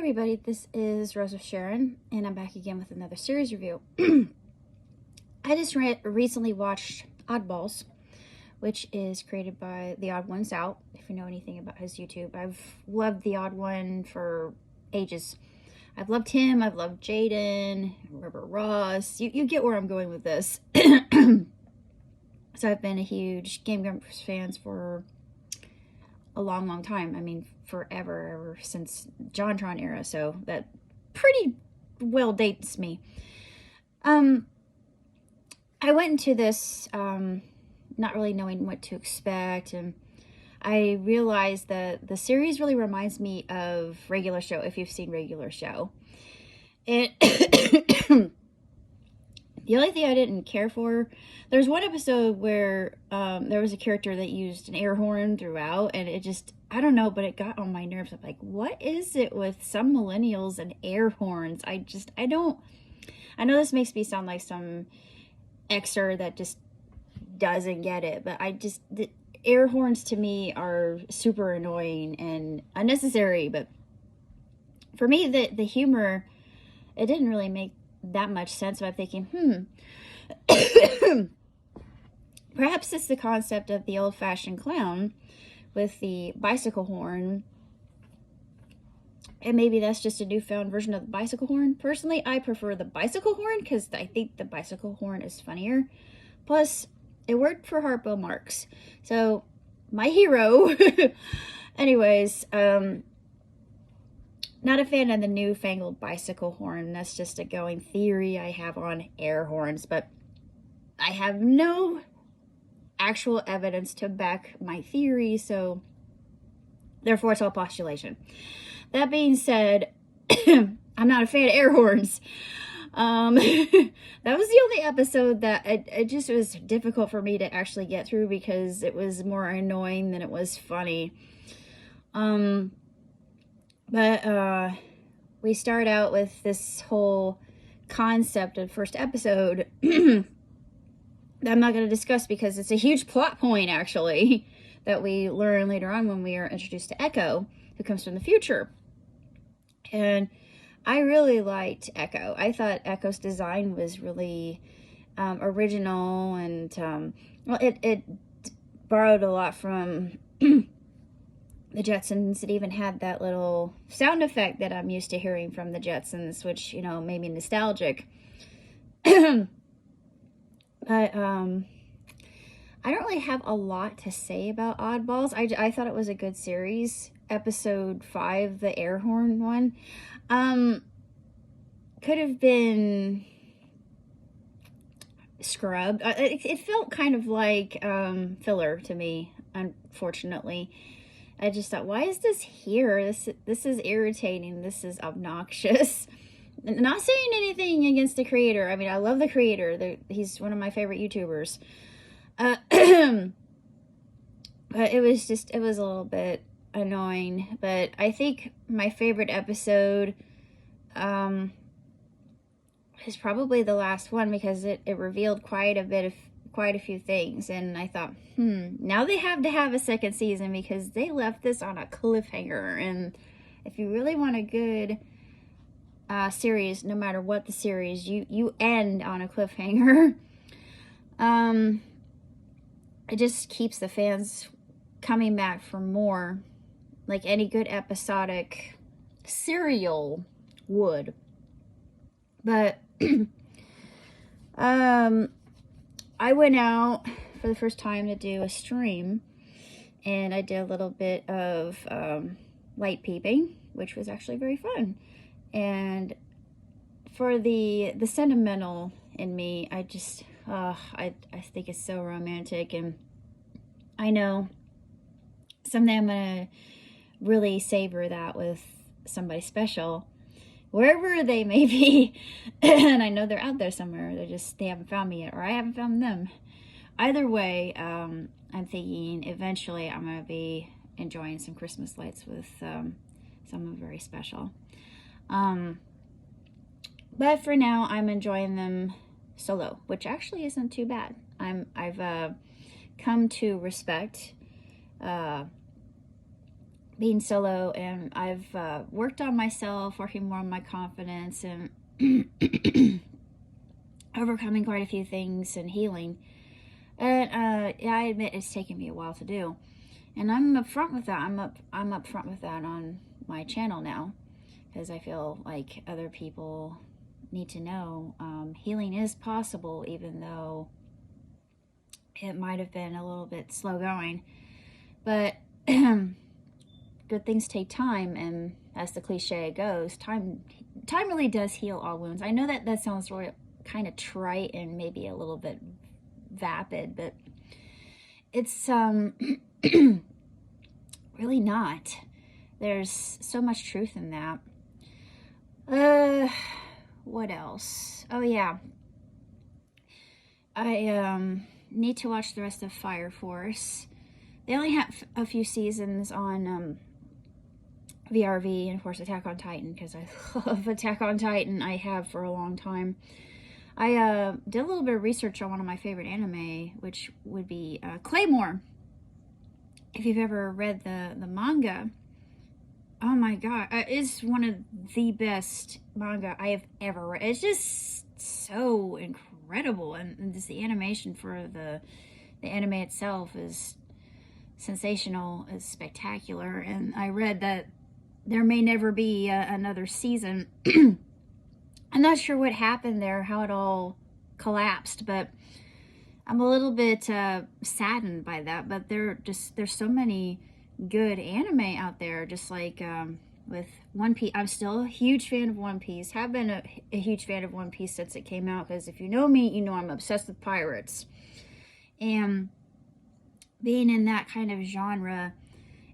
everybody, this is Rose of Sharon, and I'm back again with another series review. I just recently watched Oddballs, which is created by The Odd Ones Out, if you know anything about his YouTube. I've loved The Odd One for ages. I've loved him, I've loved Jaden, Robert Ross. You get where I'm going with this. So I've been a huge Game Grumps fan for a long time. I mean, forever, ever since JonTron era, so that pretty well dates me. I went into this not really knowing what to expect, and I realized that the series really reminds me of Regular Show, if you've seen Regular Show. And the only thing I didn't care for, there's one episode where there was a character that used an air horn throughout, and it just, I don't know, but it got on my nerves. I'm like, what is it with some millennials and air horns? I know this makes me sound like some Xer that just doesn't get it, but the air horns to me are super annoying and unnecessary. But for me, the humor, it didn't really make that much sense. But I'm thinking, perhaps it's the concept of the old-fashioned clown with the bicycle horn, and maybe that's just a newfound version of the bicycle horn. Personally, I prefer the bicycle horn because I think the bicycle horn is funnier. Plus, it worked for Harpo Marx, so my hero. Anyways, not a fan of the newfangled bicycle horn. That's just a going theory I have on air horns, but I have no actual evidence to back my theory, so therefore it's all postulation. That being said, I'm not a fan of air horns. That was the only episode that it just was difficult for me to actually get through because it was more annoying than it was funny. But we start out with this whole concept of the first episode that I'm not going to discuss because it's a huge plot point, actually, that we learn later on when we are introduced to Echo, who comes from the future. And I really liked Echo. I thought Echo's design was really original, and well, it borrowed a lot from the Jetsons. It even had that little sound effect that I'm used to hearing from the Jetsons, which, you know, made me nostalgic. But I don't really have a lot to say about Oddballs. I thought it was a good series. Episode 5, the air horn one, could have been scrubbed. It felt kind of like filler to me, unfortunately. I just thought, why is this here? This is irritating. This is obnoxious. Not saying anything against the creator. I mean, I love the creator. He's one of my favorite YouTubers. But it was a little bit annoying. But I think my favorite episode is probably the last one because it revealed quite a few things. And I thought, now they have to have a second season because they left this on a cliffhanger. And if you really want a good series, no matter what the series, you end on a cliffhanger. It just keeps the fans coming back for more, like any good episodic serial would. But I went out for the first time to do a stream, and I did a little bit of light peeping, which was actually very fun. And for the sentimental in me, I think it's so romantic, and I know someday I'm gonna really savor that with somebody special, wherever they may be. And I know they're out there somewhere. They haven't found me yet, or I haven't found them. Either way, I'm thinking eventually I'm gonna be enjoying some Christmas lights with someone very special. But for now, I'm enjoying them solo, which actually isn't too bad. I've come to respect being solo, and I've worked on myself, working more on my confidence, and overcoming quite a few things and healing. And yeah, I admit it's taken me a while to do, and I'm upfront with that. I'm upfront with that on my channel now, because I feel like other people need to know healing is possible, even though it might have been a little bit slow going. But good things take time, and as the cliche goes, time really does heal all wounds. I know that sounds really kind of trite and maybe a little bit vapid, but it's really not. There's so much truth in that. What else? Oh yeah, I need to watch the rest of Fire Force. They only have a few seasons on VRV, and of course Attack on Titan, because I love Attack on Titan. I have for a long time. I did a little bit of research on one of my favorite anime, which would be Claymore. If you've ever read the manga, oh my god, it's one of the best manga I have ever read. It's just so incredible, and just the animation for the anime itself is sensational, is spectacular. And I read that there may never be another season. I'm not sure what happened there, how it all collapsed, but I'm a little bit saddened by that. But there's so many good anime out there, just like with One Piece. I'm still a huge fan of One Piece. Have been a huge fan of One Piece since it came out, because if you know me, you know I'm obsessed with pirates. And being in that kind of genre,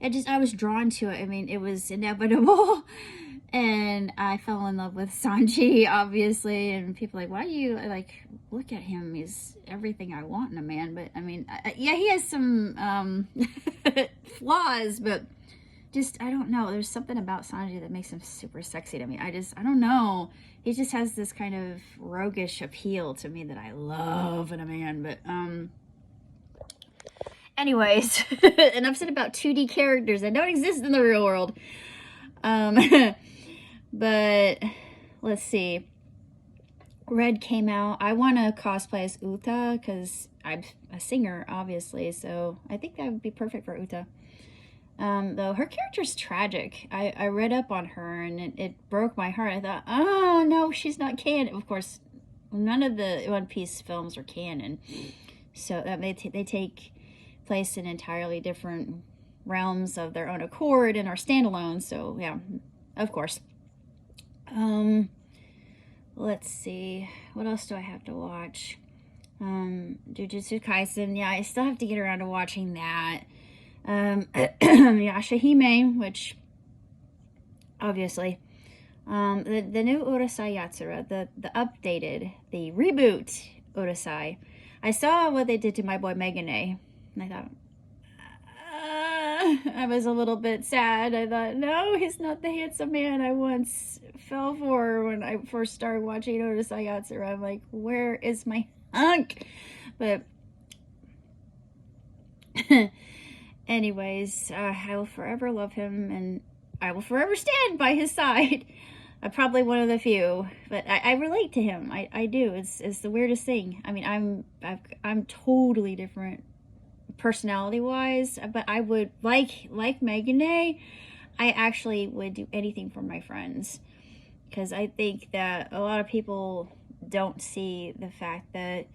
I was drawn to it. I mean, it was inevitable. And I fell in love with Sanji, obviously, and people are like, why do you, like, look at him, he's everything I want in a man. But I mean, yeah, he has some flaws, but just, I don't know, there's something about Sanji that makes him super sexy to me. I don't know, he just has this kind of roguish appeal to me that I love in a man. But anyways, enough said about 2D characters that don't exist in the real world. But let's see. Red came out. I want to cosplay as Uta, because I'm a singer, obviously, so I think that would be perfect for Uta. Though her character's tragic. I read up on her, and it broke my heart. I thought, oh no, she's not canon. Of course, none of the One Piece films are canon, so that they take place in entirely different realms of their own accord and are standalone. So yeah, of course. Let's see, what else do I have to watch? Jujutsu Kaisen, yeah, I still have to get around to watching that. Yashahime, which obviously, the new Urusei Yatsura, the updated, the reboot Urusei. I saw what they did to my boy Megane, and I thought, I was a little bit sad. I thought, no, he's not the handsome man I once fell for when I first started watching Urusei Yatsura. I'm like, where is my hunk? But anyways, I will forever love him, and I will forever stand by his side. I'm probably one of the few, but I relate to him. I do. It's the weirdest thing. I mean, I'm totally different personality wise, but I would like Megane. I actually would do anything for my friends, because I think that a lot of people don't see the fact that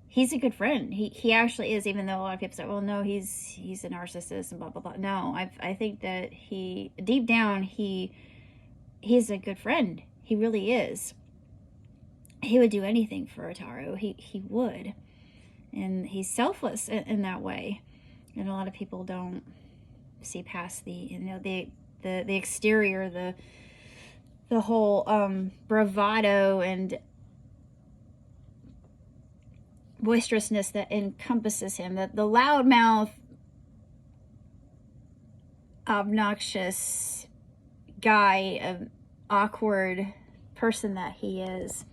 he's a good friend. He actually is, even though a lot of people say, well, no, he's a narcissist and blah blah blah. No, I think that he, deep down, he's a good friend. He really is. He would do anything for Otaru. He would. And he's selfless in that way. And a lot of people don't see past the exterior, the whole bravado and boisterousness that encompasses him, the loudmouth, obnoxious guy, awkward person that he is.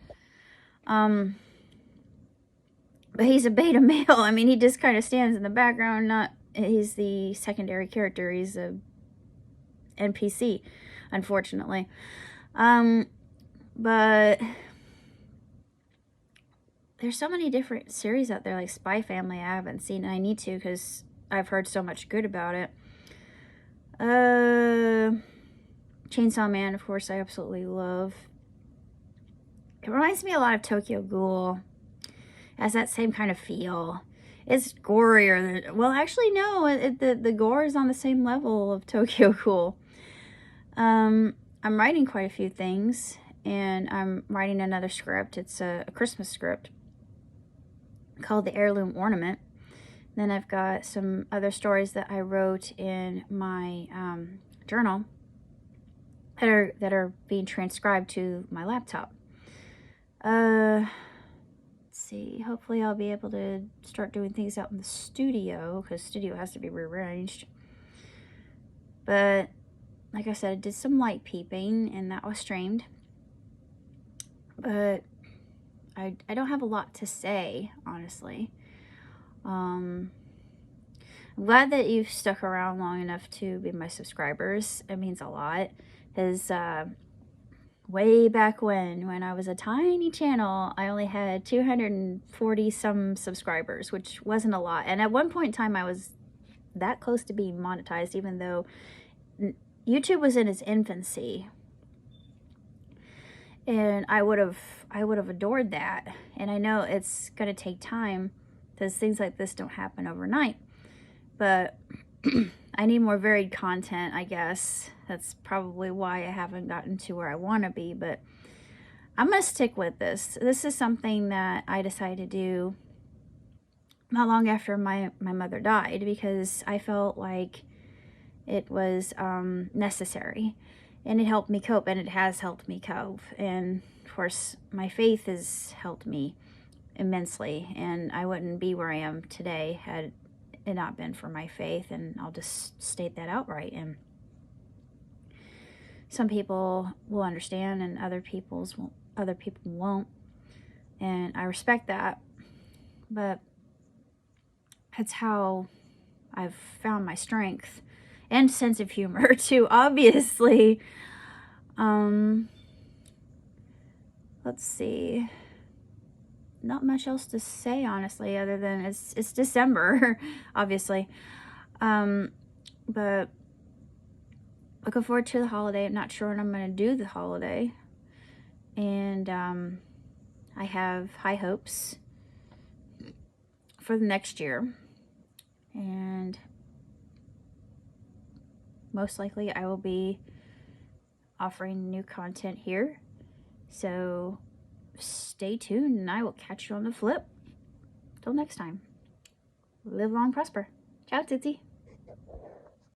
But he's a beta male. I mean, he just kind of stands in the background. He's the secondary character. He's a NPC, unfortunately. But there's so many different series out there, like Spy Family. I haven't seen, and I need to because I've heard so much good about it. Chainsaw Man, of course, I absolutely love. It reminds me a lot of Tokyo Ghoul. It has that same kind of feel. It's gorier than, well, actually, no, the gore is on the same level of Tokyo Ghoul. I'm writing quite a few things, and I'm writing another script. It's a Christmas script called The Heirloom Ornament. Then I've got some other stories that I wrote in my journal that are being transcribed to my laptop. Let's see. Hopefully I'll be able to start doing things out in the studio, because studio has to be rearranged. But like I said, I did some light peeping, and that was streamed. But I don't have a lot to say, honestly. I'm glad that you've stuck around long enough to be my subscribers. It means a lot. Because way back when I was a tiny channel, I only had 240 some subscribers, which wasn't a lot. And at one point in time, I was that close to being monetized, even though YouTube was in its infancy. And I would have adored that. And I know it's going to take time, because things like this don't happen overnight. But I need more varied content, I guess. That's probably why I haven't gotten to where I want to be. But I'm going to stick with this. This is something that I decided to do not long after my mother died, because I felt like it was necessary. And it helped me cope, and it has helped me cope. And of course, my faith has helped me immensely. And I wouldn't be where I am today had it not been for my faith. And I'll just state that outright. And some people will understand, and other people won't. And I respect that. But that's how I've found my strength and sense of humor too, obviously. Let's see. Not much else to say, honestly, other than it's December, obviously. But looking forward to the holiday. I'm not sure when I'm going to do the holiday. And I have high hopes for the next year. And most likely I will be offering new content here. So stay tuned, and I will catch you on the flip. Till next time. Live long, prosper. Ciao, Tootsie.